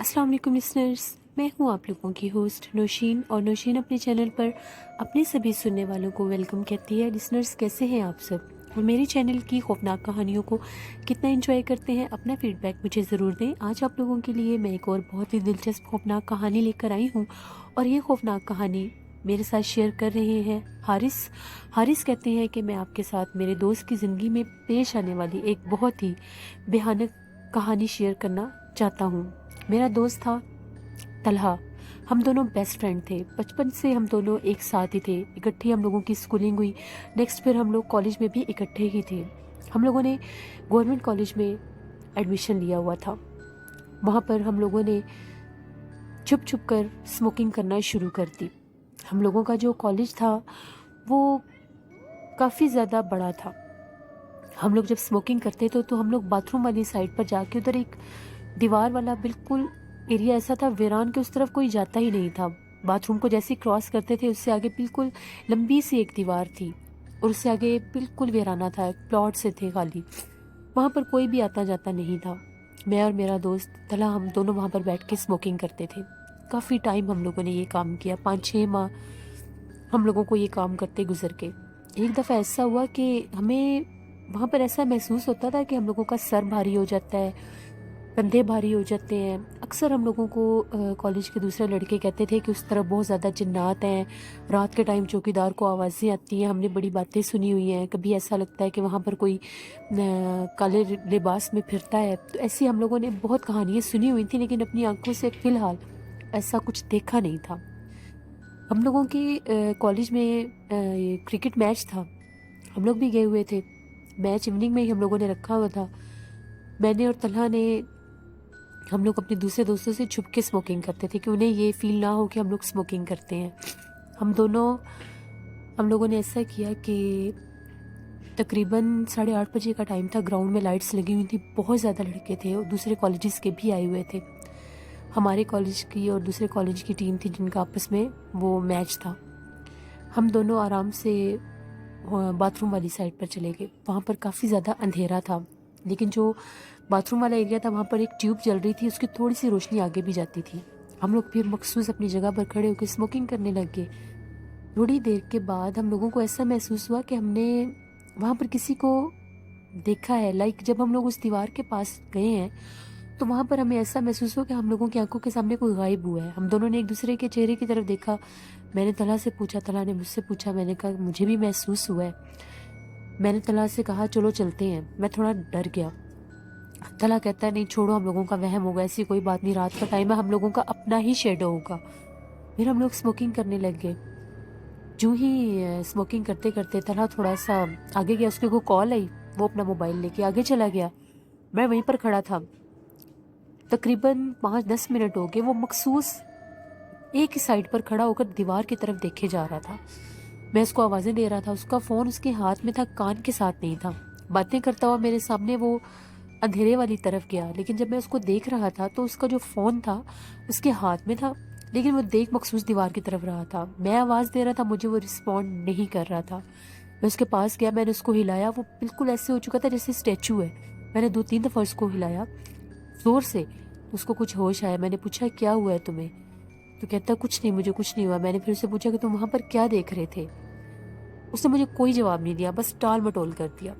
अस्सलाम वालेकुम लिसनर्स, मैं हूं आप लोगों की होस्ट नौशीन और नौशीन अपने चैनल पर अपने सभी सुनने वालों को वेलकम कहती है। लिसनर्स, कैसे हैं आप सब और मेरी चैनल की खौफनाक कहानियों को कितना एंजॉय करते हैं? अपना फीडबैक मुझे ज़रूर दें। आज आप लोगों के लिए मैं एक और बहुत ही दिलचस्प खौफनाक कहानी लेकर आई हूँ और ये खौफनाक कहानी मेरे साथ शेयर कर रहे हैं हारिस। हारिस कहते हैं कि मैं आपके साथ मेरे दोस्त की ज़िंदगी में पेश आने वाली एक बहुत ही भयानक कहानी शेयर करना चाहता हूँ। मेरा दोस्त था तलहा। हम दोनों बेस्ट फ्रेंड थे, बचपन से हम दोनों एक साथ ही थे। इकट्ठी हम लोगों की स्कूलिंग हुई। नेक्स्ट फिर हम लोग कॉलेज में भी इकट्ठे ही थे। हम लोगों ने गवर्नमेंट कॉलेज में एडमिशन लिया हुआ था। वहाँ पर हम लोगों ने छुप छुप कर स्मोकिंग करना शुरू कर दी। हम लोगों का जो कॉलेज था वो काफ़ी ज़्यादा बड़ा था। हम लोग जब स्मोकिंग करते थे तो हम लोग बाथरूम वाली साइड पर जाके उधर एक दीवार वाला बिल्कुल एरिया ऐसा था, वीरान के उस तरफ कोई जाता ही नहीं था। बाथरूम को जैसे ही क्रॉस करते थे उससे आगे बिल्कुल लंबी सी एक दीवार थी और उससे आगे बिल्कुल वीराना था, प्लॉट से थे खाली। वहाँ पर कोई भी आता जाता नहीं था। मैं और मेरा दोस्त तला हम दोनों वहाँ पर बैठ के स्मोकिंग करते थे। काफ़ी टाइम हम लोगों ने ये काम किया, 5-6 माह हम लोगों को ये काम करते गुजर के। एक दफ़ा ऐसा हुआ कि हमें वहाँ पर ऐसा महसूस होता था कि हम लोगों का सर भारी हो जाता है, कंधे भारी हो जाते हैं। अक्सर हम लोगों को कॉलेज के दूसरे लड़के कहते थे कि उस तरफ बहुत ज़्यादा जिन्नात हैं, रात के टाइम चौकीदार को आवाज़ें आती हैं। हमने बड़ी बातें सुनी हुई हैं, कभी ऐसा लगता है कि वहाँ पर कोई काले लिबास में फिरता है। तो ऐसी हम लोगों ने बहुत कहानियाँ सुनी हुई थी, लेकिन अपनी आंखों से फ़िलहाल ऐसा कुछ देखा नहीं था। हम लोगों की कॉलेज में ये क्रिकेट मैच था, हम लोग भी गए हुए थे। मैच इवनिंग में ही हम लोगों ने रखा हुआ था। मैंने और तलहा ने हम लोग अपने दूसरे दोस्तों से छुप के स्मोकिंग करते थे कि उन्हें ये फील ना हो कि हम लोग स्मोकिंग करते हैं। हम लोगों ने ऐसा किया कि तकरीबन 8:30 बजे का टाइम था। ग्राउंड में लाइट्स लगी हुई थी, बहुत ज़्यादा लड़के थे और दूसरे कॉलेजेस के भी आए हुए थे। हमारे कॉलेज की और दूसरे कॉलेज की टीम थी जिनका आपस में वो मैच था। हम दोनों आराम से बाथरूम वाली साइड पर चले गए। वहाँ पर काफ़ी ज़्यादा अंधेरा था, लेकिन जो बाथरूम वाला एरिया था वहाँ पर एक ट्यूब जल रही थी, उसकी थोड़ी सी रोशनी आगे भी जाती थी। हम लोग फिर मखसूस अपनी जगह पर खड़े होकर स्मोकिंग करने लग गए। थोड़ी देर के बाद हम लोगों को ऐसा महसूस हुआ कि हमने वहाँ पर किसी को देखा है। लाइक जब हम लोग उस दीवार के पास गए हैं तो वहाँ पर हमें ऐसा महसूस हुआ कि हम लोगों की आंखों के सामने कोई गायब हुआ है। हम दोनों ने एक दूसरे के चेहरे की तरफ देखा। मैंने तला से पूछा, तला ने मुझसे पूछा। मैंने कहा मुझे भी महसूस हुआ है। मैंने तला से कहा चलो चलते हैं। मैं थोड़ा डर गया। तला कहता है नहीं छोड़ो, हम लोगों का वहम होगा, ऐसी कोई बात नहीं, रात का टाइम है, हम लोगों का अपना ही शेडो होगा। फिर हम लोग स्मोकिंग करने लग गए। जो ही स्मोकिंग करते करते तला थोड़ा सा आगे गया, उसके को कॉल आई, वो अपना मोबाइल लेके आगे चला गया। मैं वहीं पर खड़ा था। तकरीबन 5-10 मिनट हो गए। वो मखसूस एक ही साइड पर खड़ा होकर दीवार की तरफ देखे जा रहा था। मैं उसको आवाज़ें दे रहा था। उसका फ़ोन उसके हाथ में था, कान के साथ नहीं था। बातें करता हुआ मेरे सामने वो अंधेरे वाली तरफ गया, लेकिन जब मैं उसको देख रहा था तो उसका जो फ़ोन था उसके हाथ में था, लेकिन वो देख मखसूस दीवार की तरफ रहा था। मैं आवाज़ दे रहा था, मुझे वो रिस्पॉन्ड नहीं कर रहा था। मैं उसके पास गया, मैंने उसको हिलाया। वो बिल्कुल ऐसे हो चुका था जैसे स्टैचू है। मैंने 2-3 दफ़ा उसको हिलाया ज़ोर से, तो उसको कुछ होश आया। मैंने पूछा क्या हुआ है तुम्हें? तो कहता कुछ नहीं, मुझे कुछ नहीं हुआ। मैंने फिर उससे पूछा कि तुम वहाँ पर क्या देख रहे थे? उसने मुझे कोई जवाब नहीं दिया, बस टाल मटोल कर दिया।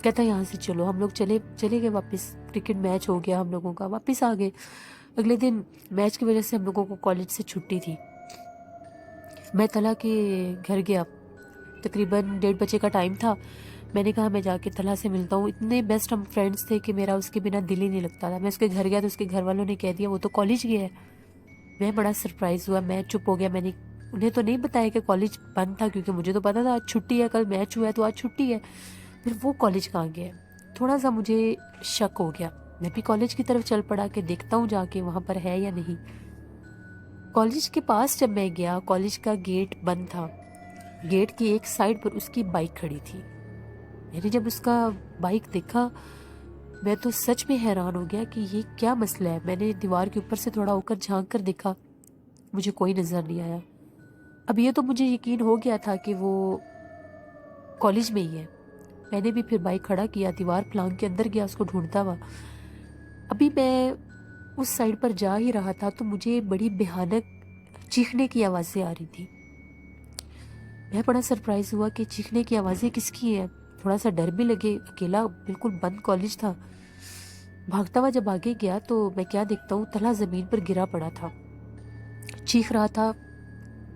कहता यहाँ से चलो। हम लोग चले चले गए वापस। क्रिकेट मैच हो गया, हम लोगों का वापस आ गए। अगले दिन मैच की वजह से हम लोगों को कॉलेज से छुट्टी थी। मैं तला के घर गया। तकरीबन 1:30 बजे का टाइम था। मैंने कहा मैं जाके तला से मिलता हूँ। इतने बेस्ट हम फ्रेंड्स थे कि मेरा उसके बिना दिल ही नहीं लगता था। मैं उसके घर गया तो उसके घर वालों ने कह दिया वो तो कॉलेज गया है। मैं बड़ा सरप्राइज़ हुआ, मैं चुप हो गया। मैंने उन्हें तो नहीं बताया कि कॉलेज बंद था, क्योंकि मुझे तो पता था आज छुट्टी है, कल मैच हुआ है तो आज छुट्टी है। फिर वो कॉलेज कहाँ गया? थोड़ा सा मुझे शक हो गया। मैं भी कॉलेज की तरफ चल पड़ा कि देखता हूँ जाके वहाँ पर है या नहीं। कॉलेज के पास जब मैं गया, कॉलेज का गेट बंद था। गेट की एक साइड पर उसकी बाइक खड़ी थी। मैंने जब उसका बाइक देखा, मैं तो सच में हैरान हो गया कि ये क्या मसला है। मैंने दीवार के ऊपर से थोड़ा होकर झांक कर देखा, मुझे कोई नज़र नहीं आया। अब ये तो मुझे यकीन हो गया था कि वो कॉलेज में ही है। मैंने भी फिर बाइक खड़ा किया, दीवार फलांग के अंदर गया उसको ढूंढता हुआ। अभी मैं उस साइड पर जा ही रहा था तो मुझे बड़ी भयानक चीखने की आवाज़ें आ रही थी। मैं बड़ा सरप्राइज़ हुआ कि चीखने की आवाज़ें किसकी है। थोड़ा सा डर भी लगे, अकेला बिल्कुल बंद कॉलेज था। भागता हुआ जब आगे गया तो मैं क्या देखता हूँ, तला ज़मीन पर गिरा पड़ा था। चीख रहा था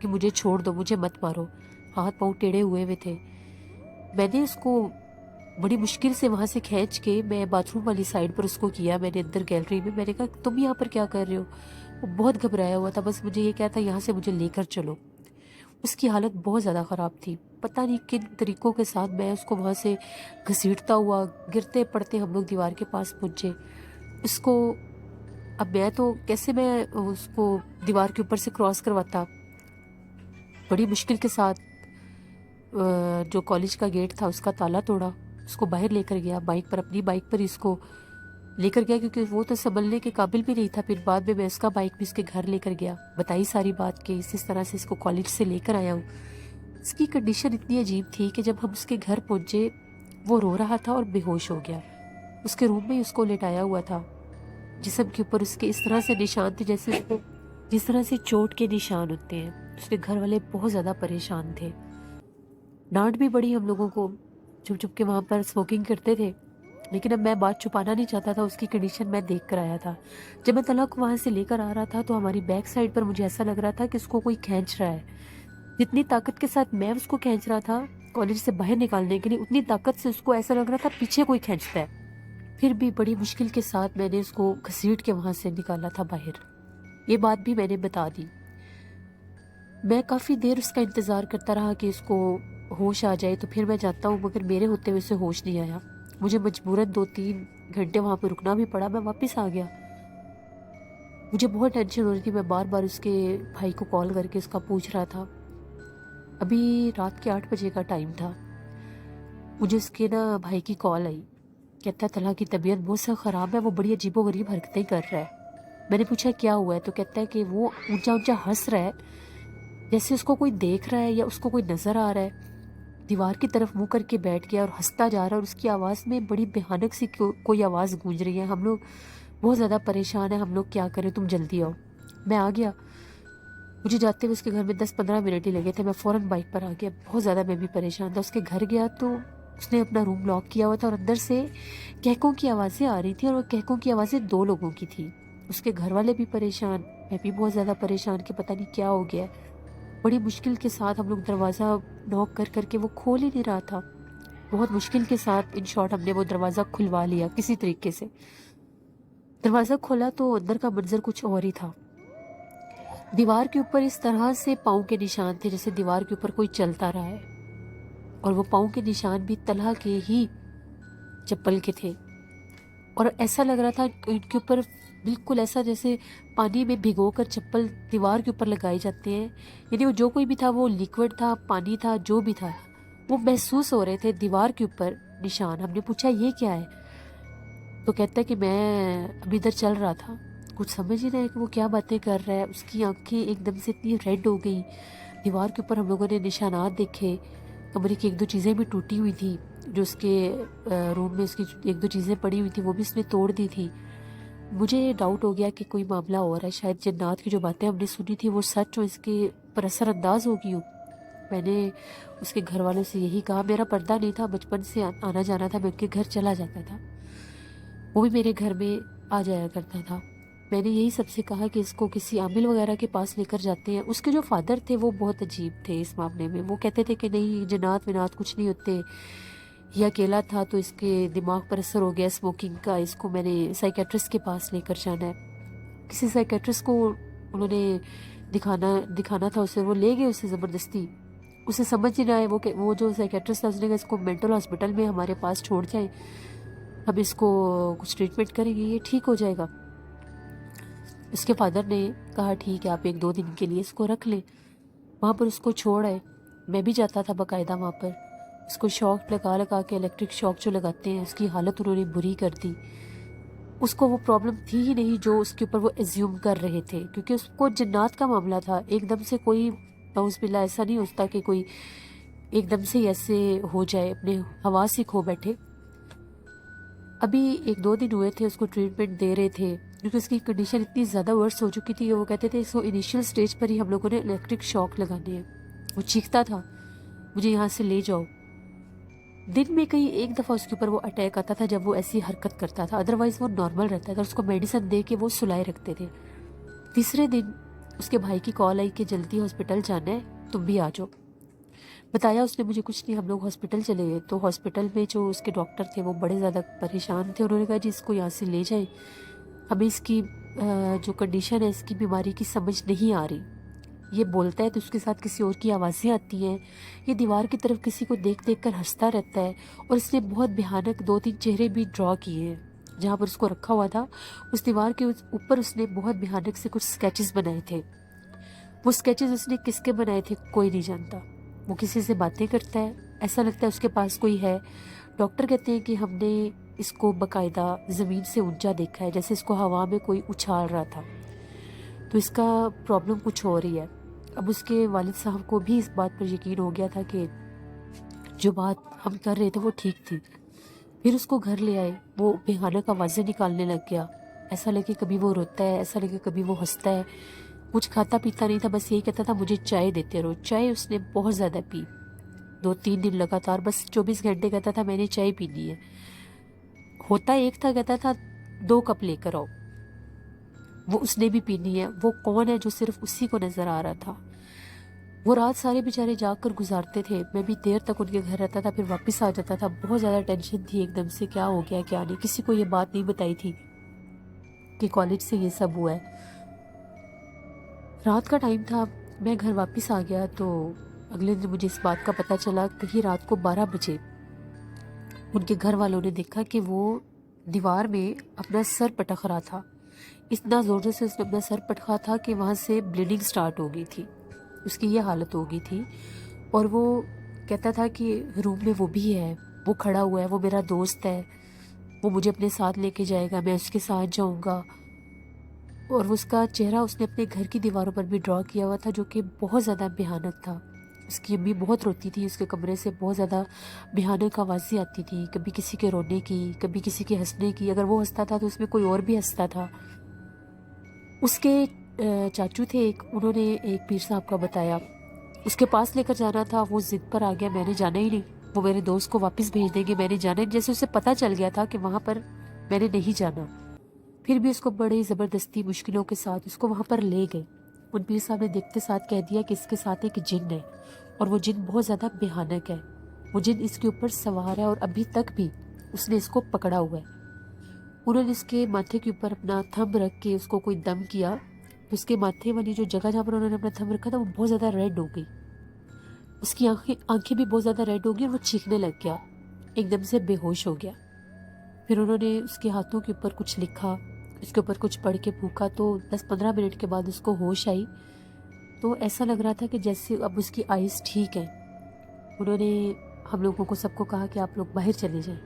कि मुझे छोड़ दो, मुझे मत मारो। हाथ पाँव टेढ़े हुए हुए थे। मैंने उसको बड़ी मुश्किल से वहाँ से खींच के मैं बाथरूम वाली साइड पर उसको किया। मैंने अंदर गैलरी में मैंने कहा तुम यहाँ पर क्या कर रहे हो। वो बहुत घबराया हुआ था, बस मुझे ये कहा था यहाँ से मुझे लेकर चलो। उसकी हालत बहुत ज़्यादा ख़राब थी। पता नहीं किन तरीक़ों के साथ मैं उसको वहाँ से घसीटता हुआ गिरते पड़ते हम लोग दीवार के पास पहुँचे। उसको अब मैं तो कैसे मैं उसको दीवार के ऊपर से क्रॉस करवाता। बड़ी मुश्किल के साथ जो कॉलेज का गेट था उसका ताला तोड़ा, उसको बाहर लेकर गया बाइक पर, अपनी बाइक पर इसको लेकर गया क्योंकि वो तो संभलने के काबिल भी नहीं था। फिर बाद में मैं उसका बाइक भी उसके घर लेकर गया, बताई सारी बात कि इस तरह से इसको कॉलेज से लेकर आया हूँ। इसकी कंडीशन इतनी अजीब थी कि जब हम उसके घर पहुंचे वो रो रहा था और बेहोश हो गया। उसके रूम में ही उसको लेटाया हुआ था। जिस्म के ऊपर उसके इस तरह से निशान थे जैसे जिस तरह से चोट के निशान होते हैं। उसके घर वाले बहुत ज़्यादा परेशान थे। डांट भी पड़ी हम लोगों को, चुप चुप के वहाँ पर स्मोकिंग करते थे। लेकिन अब मैं बात छुपाना नहीं चाहता था, उसकी कंडीशन मैं देख कर आया था। जब मैं तला को वहाँ से लेकर आ रहा था तो हमारी बैक साइड पर मुझे ऐसा लग रहा था कि उसको कोई खींच रहा है। जितनी ताकत के साथ मैं उसको खींच रहा था कॉलेज से बाहर निकालने के लिए, उतनी ताकत से उसको ऐसा लग रहा था पीछे कोई खींचता है। फिर भी बड़ी मुश्किल के साथ मैंने उसको घसीट के वहाँ से निकाला था बाहर। ये बात भी मैंने बता दी। मैं काफ़ी देर उसका इंतज़ार करता रहा कि इसको होश आ जाए तो फिर मैं जाता हूँ, मगर मेरे होते हुए उसे होश नहीं आया। मुझे मजबूरन 2-3 घंटे वहाँ पर रुकना भी पड़ा। मैं वापस आ गया। मुझे बहुत टेंशन हो रही थी। मैं बार बार उसके भाई को कॉल करके उसका पूछ रहा था। अभी रात के 8 बजे का टाइम था। मुझे उसके ना भाई की कॉल आई। कहता तला की तबीयत बहुत सा ख़राब है, वो बड़ी अजीबोगरीब हरकतें कर रहा है। मैंने पूछा क्या हुआ है तो कहता है कि वो ऊंचा ऊंचा हंस रहा है, जैसे उसको कोई देख रहा है या उसको कोई नज़र आ रहा है। दीवार की तरफ मुंह करके बैठ गया और हंसता जा रहा है और उसकी आवाज़ में बड़ी भयानक सी कोई आवाज़ गूंज रही है। हम लोग बहुत ज़्यादा परेशान है, हम लोग क्या करें, तुम जल्दी आओ। मैं आ गया। मुझे जाते हुए उसके घर में 10-15 मिनट ही लगे थे। मैं फ़ौरन बाइक पर आ गया। बहुत ज़्यादा मैं भी परेशान था। उसके घर गया तो उसने अपना रूम लॉक किया हुआ था और अंदर से कहकों की आवाज़ें आ रही थी और वो कहकों की आवाज़ें 2 लोगों की थी। उसके घर वाले भी परेशान, मैं भी बहुत ज़्यादा परेशान कि पता नहीं क्या हो गया है। बड़ी मुश्किल के साथ हम लोग दरवाज़ा नॉक कर करके वो खोल ही नहीं रहा था। बहुत मुश्किल के साथ इन शॉर्ट हमने वो दरवाज़ा खुलवा लिया किसी तरीके से। दरवाज़ा खोला तो अंदर का मंजर कुछ और ही था। दीवार के ऊपर इस तरह से पाँव के निशान थे जैसे दीवार के ऊपर कोई चलता रहा है, और वो पाँव के निशान भी तलहा के ही चप्पल के थे। और ऐसा लग रहा था इनके ऊपर बिल्कुल ऐसा जैसे पानी में भिगोकर चप्पल दीवार के ऊपर लगाए जाते हैं। यानी वो जो कोई भी था, वो लिक्विड था, पानी था, जो भी था, वो महसूस हो रहे थे दीवार के ऊपर निशान। हमने पूछा ये क्या है तो कहता है कि मैं अभी इधर चल रहा था। कुछ समझ ही नहीं कि वो क्या बातें कर रहा है। उसकी आंखें एकदम से इतनी रेड हो गई। दीवार के ऊपर हम लोगों ने निशानात देखे। कमरे की 1-2 चीज़ें भी टूटी हुई थी, जो उसके रूम में उसकी 1-2 चीज़ें पड़ी हुई थी वो भी उसने तोड़ दी थी। मुझे डाउट हो गया कि कोई मामला हो रहा है, शायद जन्नात की जो बातें हमने सुनी थी वो सच हो, इसके पर असरअंदाज होगी हो। मैंने उसके घर वालों से यही कहा। मेरा पर्दा नहीं था, बचपन से आना जाना था, मैं उनके घर चला जाता था, वो भी मेरे घर में आ जाया करता था। मैंने यही सबसे कहा कि इसको किसी आमिल वगैरह के पास लेकर जाते हैं। उसके जो फादर थे वो बहुत अजीब थे इस मामले में। वो कहते थे कि नहीं, जन्नात विनात कुछ नहीं होते, ये अकेला था तो इसके दिमाग पर असर हो गया स्मोकिंग का, इसको मैंने साइकेट्रिस्ट के पास लेकर जाना है। किसी साइकेट्रिस्ट को उन्होंने दिखाना था उसे, वो ले गए उसे ज़बरदस्ती। उसे समझ ही ना आए। वो जो साइकेट्रिस्ट था उसने कहा इसको मेंटल हॉस्पिटल में हमारे पास छोड़ जाए, हम इसको कुछ ट्रीटमेंट करेंगे, ये ठीक हो जाएगा। उसके फादर ने कहा ठीक है, आप 1-2 दिन के लिए इसको रख लें। वहाँ पर उसको छोड़ आए। मैं भी जाता था बाकायदा वहाँ पर। उसको शॉक लगा लगा के, इलेक्ट्रिक शॉक जो लगाते हैं, उसकी हालत उन्होंने बुरी कर दी। उसको वो प्रॉब्लम थी ही नहीं जो उसके ऊपर वो एज्यूम कर रहे थे, क्योंकि उसको जन्नात का मामला था। एकदम से कोई नाउज़ुबिल्लाह ऐसा नहीं होता कि कोई एकदम से ऐसे हो जाए, अपने हवास ही खो बैठे। ابھی 1-2 دن ہوئے تھے اس کو ٹریٹمنٹ دے رہے تھے، کیونکہ اس کی کنڈیشن اتنی زیادہ ورس ہو چکی تھی کہ وہ کہتے تھے اس کو انیشیل سٹیج پر ہی ہم لوگوں نے الیکٹرک شاک لگانے ہیں۔ وہ چیختا تھا مجھے یہاں سے لے جاؤ۔ دن میں کہیں ایک دفعہ اس کے اوپر وہ اٹیک آتا تھا جب وہ ایسی حرکت کرتا تھا، ادروائز وہ نارمل رہتا تھا۔ اس کو میڈیسن دے کے وہ سلائے رکھتے تھے۔ تیسرے دن اس کے بھائی کی کال آئی کہ جلدی ہاسپٹل جانا ہے، تم بھی آ جاؤ۔ بتایا اس نے مجھے کچھ نہیں، ہم لوگ ہاسپٹل چلے گئے۔ تو ہاسپٹل میں جو اس کے ڈاکٹر تھے وہ بڑے زیادہ پریشان تھے۔ انہوں نے کہا جی اس کو یہاں سے لے جائیں، ہمیں اس کی جو کنڈیشن ہے، اس کی بیماری کی سمجھ نہیں آ رہی۔ یہ بولتا ہے تو اس کے ساتھ کسی اور کی آوازیں آتی ہیں، یہ دیوار کی طرف کسی کو دیکھ دیکھ کر ہنستا رہتا ہے۔ اور اس نے بہت بھیانک 2-3 چہرے بھی ڈرا کیے ہیں جہاں پر اس کو رکھا ہوا تھا، اس دیوار کے اوپر اس نے بہت بھیانک سے کچھ سکیچز بنائے تھے۔ وہ سکیچز اس نے کس کے بنائے تھے کوئی نہیں جانتا۔ وہ کسی سے باتیں کرتا ہے، ایسا لگتا ہے اس کے پاس کوئی ہے۔ ڈاکٹر کہتے ہیں کہ ہم نے اس کو باقاعدہ زمین سے اونچا دیکھا ہے، جیسے اس کو ہوا میں کوئی اچھال رہا تھا، تو اس کا پرابلم کچھ ہو رہی ہے۔ اب اس کے والد صاحب کو بھی اس بات پر یقین ہو گیا تھا کہ جو بات ہم کر رہے تھے وہ ٹھیک تھی۔ پھر اس کو گھر لے آئے، وہ بھیانک آوازیں نکالنے لگ گیا، ایسا لگے کبھی وہ روتا ہے، ایسا لگے کبھی وہ ہنستا ہے۔ کچھ کھاتا پیتا نہیں تھا، بس یہی کہتا تھا مجھے چائے دیتے رہو۔ چائے اس نے بہت زیادہ پی، 2-3 دن لگاتار، بس 24 گھنٹے کہتا تھا میں نے چائے پینی ہے۔ ہوتا ایک تھا، کہتا تھا 2 کپ لے کر آؤ، وہ اس نے بھی پینی ہے۔ وہ کون ہے جو صرف اسی کو نظر آ رہا تھا؟ وہ رات سارے بیچارے جاگ کر گزارتے تھے، میں بھی دیر تک ان کے گھر رہتا تھا، پھر واپس آ جاتا تھا۔ بہت زیادہ ٹینشن تھی ایک دم سے، کیا ہو گیا کیا نہیں۔ کسی کو یہ بات نہیں بتائی تھی کہ کالج سے یہ سب ہوا ہے۔ رات کا ٹائم تھا، میں گھر واپس آ گیا تو اگلے دن مجھے اس بات کا پتہ چلا کہ رات کو 12 بجے ان کے گھر والوں نے دیکھا کہ وہ دیوار میں اپنا سر پٹک رہا تھا۔ اتنا زور سے اس نے اپنا سر پٹکا تھا کہ وہاں سے بلیڈنگ سٹارٹ ہو گئی تھی، اس کی یہ حالت ہو گئی تھی۔ اور وہ کہتا تھا کہ روم میں وہ بھی ہے، وہ کھڑا ہوا ہے، وہ میرا دوست ہے، وہ مجھے اپنے ساتھ لے کے جائے گا، میں اس کے ساتھ جاؤں گا۔ اور اس کا چہرہ اس نے اپنے گھر کی دیواروں پر بھی ڈرا کیا ہوا تھا، جو کہ بہت زیادہ بھیانک تھا۔ اس کی امی بہت روتی تھی، اس کے کمرے سے بہت زیادہ بھیانک آوازیں آتی تھی، کبھی کسی کے رونے کی، کبھی کسی کے ہنسنے کی۔ اگر وہ ہنستا تھا تو اس میں کوئی اور بھی ہنستا تھا۔ اس کے چاچو تھے ایک، انہوں نے ایک پیر صاحب کا بتایا، اس کے پاس لے کر جانا تھا، وہ ضد پر آ گیا میں نے جانا ہی نہیں، وہ میرے دوست کو واپس بھیج دیں گے، میں نے جانا ہی نہیں۔ جیسے اسے پتہ چل گیا تھا کہ وہاں پر میں نے نہیں جانا، پھر بھی اس کو بڑی زبردستی مشکلوں کے ساتھ اس کو وہاں پر لے گئے۔ ان پیر صاحب نے دیکھتے ساتھ کہہ دیا کہ اس کے ساتھ ایک جن ہے، اور وہ جن بہت زیادہ بھیانک ہے، وہ جن اس کے اوپر سوار ہے، اور ابھی تک بھی اس نے اس کو پکڑا ہوا ہے۔ انہوں نے اس کے ماتھے کے اوپر اپنا تھمب رکھ کے اس کو کوئی دم کیا، تو اس کے ماتھے والی جو جگہ جہاں پر انہوں نے اپنا تھمب رکھا تھا وہ بہت زیادہ ریڈ ہو گئی، اس کی آنکھیں بھی بہت زیادہ ریڈ ہو گئی، اور وہ چیخنے لگ گیا، ایک دم سے بے ہوش ہو گیا۔ پھر انہوں نے اس کے ہاتھوں کے اوپر کچھ لکھا، اس کے اوپر کچھ پڑھ کے پھونکا، تو 10-15 منٹ کے بعد اس کو ہوش آئی، تو ایسا لگ رہا تھا کہ جیسے اب اس کی آئیز ٹھیک ہے۔ انہوں نے ہم لوگوں کو سب کو کہا کہ آپ لوگ باہر چلے جائیں،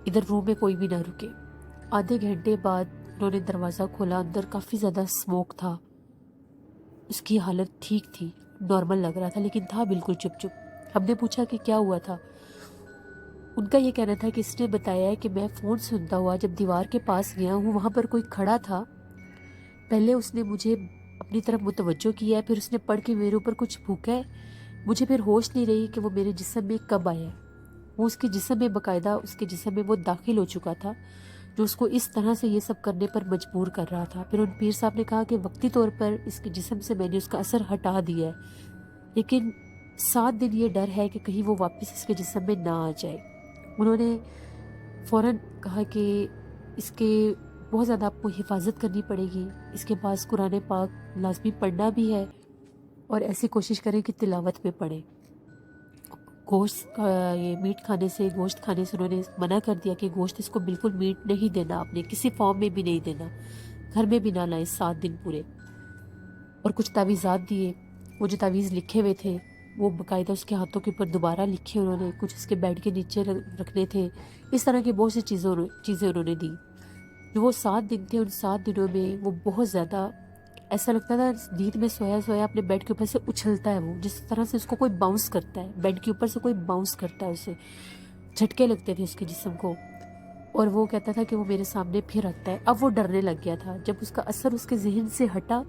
ادھر روم میں کوئی بھی نہ رکے۔ آدھے گھنٹے بعد انہوں نے دروازہ کھولا، اندر کافی زیادہ اسموک تھا، اس کی حالت ٹھیک تھی، نارمل لگ رہا تھا، لیکن تھا بالکل چپ چپ۔ ہم نے پوچھا کہ کیا ہوا تھا، ان کا یہ کہنا تھا کہ اس نے بتایا ہے کہ میں فون سنتا ہوا جب دیوار کے پاس گیا ہوں، وہاں پر کوئی کھڑا تھا، پہلے اس نے مجھے اپنی طرف متوجہ کیا ہے، پھر اس نے پڑھ کے میرے اوپر کچھ پھونکا ہے، مجھے پھر ہوش نہیں رہی کہ وہ میرے جسم میں کب آیا ہے۔ وہ اس کے جسم میں باقاعدہ اس کے جسم میں وہ داخل ہو چکا تھا، جو اس کو اس طرح سے یہ سب کرنے پر مجبور کر رہا تھا۔ پھر ان پیر صاحب نے کہا کہ وقتی طور پر اس کے جسم سے میں نے اس کا اثر ہٹا دیا ہے، لیکن 7 دن یہ ڈر ہے کہ کہیں وہ واپس اس کے جسم میں نہ آ جائے۔ انہوں نے فوراً کہا کہ اس کے بہت زیادہ آپ کو حفاظت کرنی پڑے گی، اس کے پاس قرآن پاک لازمی پڑھنا بھی ہے، اور ایسی کوشش کریں کہ تلاوت میں پڑھیں۔ گوشت یہ میٹ کھانے سے، گوشت کھانے سے انہوں نے منع کر دیا کہ گوشت اس کو بالکل میٹ نہیں دینا، آپ نے کسی فارم میں بھی نہیں دینا، گھر میں بھی نہ لائیں 7 دن پورے۔ اور کچھ تعویذات دیے، وہ جو تعویذ لکھے ہوئے تھے وہ باقاعدہ اس کے ہاتھوں کے اوپر دوبارہ لکھے انہوں نے، کچھ اس کے بیڈ کے نیچے رکھنے تھے، اس طرح کی بہت سی چیزیں انہوں نے دی۔ جو وہ 7 دن تھے، ان 7 دنوں میں وہ بہت زیادہ ایسا لگتا تھا نیند میں سویا سویا اپنے بیڈ کے اوپر سے اچھلتا ہے، وہ جس طرح سے اس کو کوئی باؤنس کرتا ہے، بیڈ کے اوپر سے کوئی باؤنس کرتا ہے، اسے جھٹکے لگتے تھے اس کے جسم کو۔ اور وہ کہتا تھا کہ وہ میرے سامنے پھر رکھتا ہے. اب وہ ڈرنے لگ گیا تھا. جب اس کا اثر اس کے ذہن سے ہٹا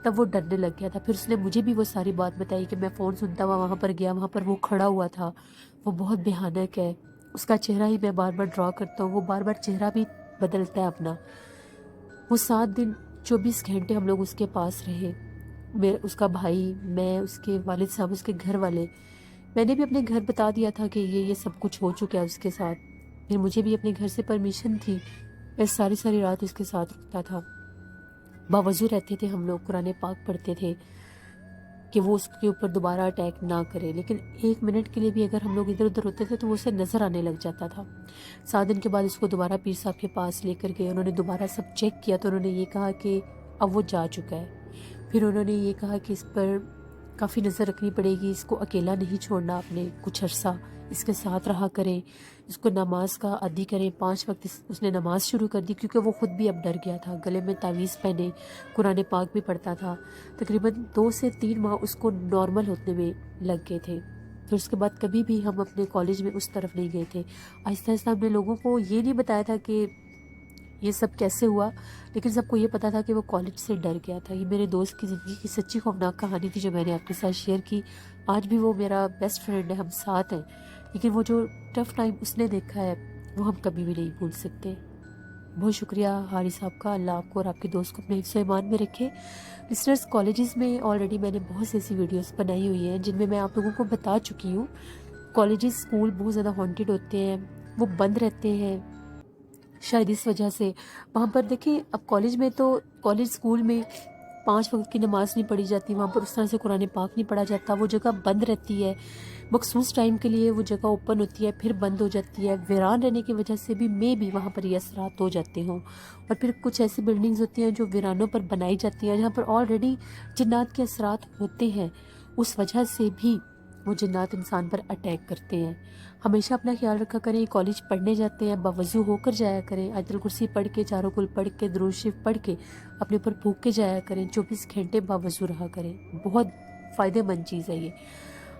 تب وہ ڈرنے لگ گیا تھا. پھر اس نے مجھے بھی وہ ساری بات بتائی کہ میں فون سنتا ہوا وہاں پر گیا, وہاں پر وہ کھڑا ہوا تھا, وہ بہت بھیانک ہے, اس کا چہرہ ہی میں بار بار ڈرا کرتا ہوں, وہ بار بار چہرہ بھی بدلتا ہے اپنا. وہ 7 دن 24 گھنٹے ہم لوگ اس کے پاس رہے, اس کا بھائی, میں, اس کے والد صاحب, اس کے گھر والے. میں نے بھی اپنے گھر بتا دیا تھا کہ یہ سب کچھ ہو چکا ہے اس کے ساتھ. پھر مجھے بھی اپنے گھر سے پرمیشن تھی. میں ساری رات اس کے ساتھ رکتا تھا. باوضو رہتے تھے ہم لوگ, قرآن پاک پڑھتے تھے کہ وہ اس کے اوپر دوبارہ اٹیک نہ کرے. لیکن 1 منٹ کے لیے بھی اگر ہم لوگ ادھر ادھر ہوتے تھے تو وہ اسے نظر آنے لگ جاتا تھا. 7 دن کے بعد اس کو دوبارہ پیر صاحب کے پاس لے کر گئے. انہوں نے دوبارہ سب چیک کیا تو انہوں نے یہ کہا کہ اب وہ جا چکا ہے. پھر انہوں نے یہ کہا کہ اس پر کافی نظر رکھنی پڑے گی, اس کو اکیلا نہیں چھوڑنا آپ نے, کچھ عرصہ اس کے ساتھ رہا کریں, اس کو نماز کا عادی کریں. 5 وقت اس نے نماز شروع کر دی کیونکہ وہ خود بھی اب ڈر گیا تھا. گلے میں تعویذ پہنے, قرآن پاک بھی پڑھتا تھا. تقریباً 2 سے 3 ماہ اس کو نارمل ہونے میں لگ گئے تھے. پھر اس کے بعد کبھی بھی ہم اپنے کالج میں اس طرف نہیں گئے تھے. آہستہ آہستہ ہم نے لوگوں کو یہ نہیں بتایا تھا کہ یہ سب کیسے ہوا, لیکن سب کو یہ پتا تھا کہ وہ کالج سے ڈر گیا تھا. یہ میرے دوست کی زندگی کی سچی خوفناک کہانی تھی جو میں نے آپ کے ساتھ شیئر کی. آج بھی وہ میرا بیسٹ فرینڈ ہے, ہم ساتھ ہیں, لیکن وہ جو ٹف ٹائم اس نے دیکھا ہے وہ ہم کبھی بھی نہیں بھول سکتے. بہت شکریہ حاری صاحب کا. اللہ آپ کو اور آپ کے دوست کو اپنے حفظ و ایمان میں رکھے. لسنرز, کالجز میں آلریڈی میں نے بہت سی ایسی ویڈیوز بنائی ہوئی ہیں جن میں میں آپ لوگوں کو بتا چکی ہوں. کالجز اسکول بہت زیادہ ہانٹیڈ ہوتے ہیں, وہ بند رہتے ہیں شاید اس وجہ سے. وہاں پر دیکھیں, اب کالج میں تو کالج اسکول میں 5 وقت کی نماز نہیں پڑھی جاتی, وہاں پر اس طرح سے قرآن پاک نہیں پڑھا جاتا. وہ جگہ بند رہتی ہے, مخصوص ٹائم کے لیے وہ جگہ اوپن ہوتی ہے پھر بند ہو جاتی ہے. ویران رہنے کی وجہ سے بھی وہاں پر یہ اثرات ہو جاتے ہوں. اور پھر کچھ ایسی بلڈنگز ہوتی ہیں جو ویرانوں پر بنائی جاتی ہیں جہاں پر آلریڈی جنات کے اثرات ہوتے ہیں, اس وجہ سے بھی وہ جنات انسان پر اٹیک کرتے ہیں. ہمیشہ اپنا خیال رکھا کریں. کالج پڑھنے جاتے ہیں باوضو ہو کر جایا کریں, آیت الکرسی پڑھ کے, چاروں کل پڑھ کے, درود شریف پڑھ کے اپنے اوپر پھونک کے جایا کریں. 24 گھنٹے باوضو رہا کریں. بہت فائدہ مند چیز ہے یہ.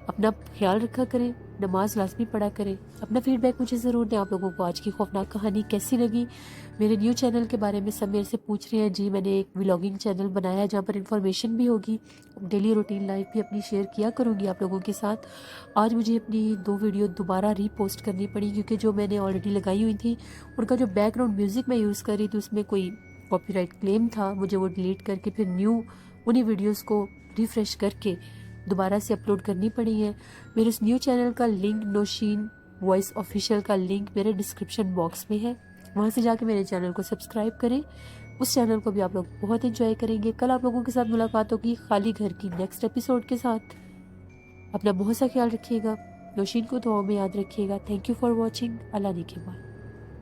اپنا خیال رکھا کریں, نماز لازمی پڑھا کریں. اپنا فیڈ بیک مجھے ضرور دیں. آپ لوگوں کو آج کی خوفناک کہانی کیسی لگی. میرے نیو چینل کے بارے میں سب میرے سے پوچھ رہے ہیں. جی, میں نے ایک ولاگنگ چینل بنایا ہے جہاں پر انفارمیشن بھی ہوگی, ڈیلی روٹین لائف بھی اپنی شیئر کیا کروں گی آپ لوگوں کے ساتھ. آج مجھے اپنی 2 ویڈیو دوبارہ ری پوسٹ کرنی پڑی کیونکہ جو میں نے آلریڈی لگائی ہوئی تھی ان کا جو بیک گراؤنڈ میوزک میں یوز کر رہی تھی اس میں کوئی کاپی رائٹ کلیم تھا. مجھے وہ ڈیلیٹ کر کے پھر نیو انہی ویڈیوز کو ریفریش کر کے دوبارہ سے اپلوڈ کرنی پڑی ہیں. میرے اس نیو چینل کا لنک, نوشین وائس آفیشیل کا لنک میرے ڈسکرپشن باکس میں ہے, وہاں سے جا کے میرے چینل کو سبسکرائب کریں. اس چینل کو بھی آپ لوگ بہت انجوائے کریں گے. کل آپ لوگوں کے ساتھ ملاقات ہوگی خالی گھر کی نیکسٹ ایپیسوڈ کے ساتھ. اپنا بہت سا خیال رکھیے گا. نوشین کو دعاؤں میں یاد رکھیے گا. Thank you for watching. اللہ نگہبان.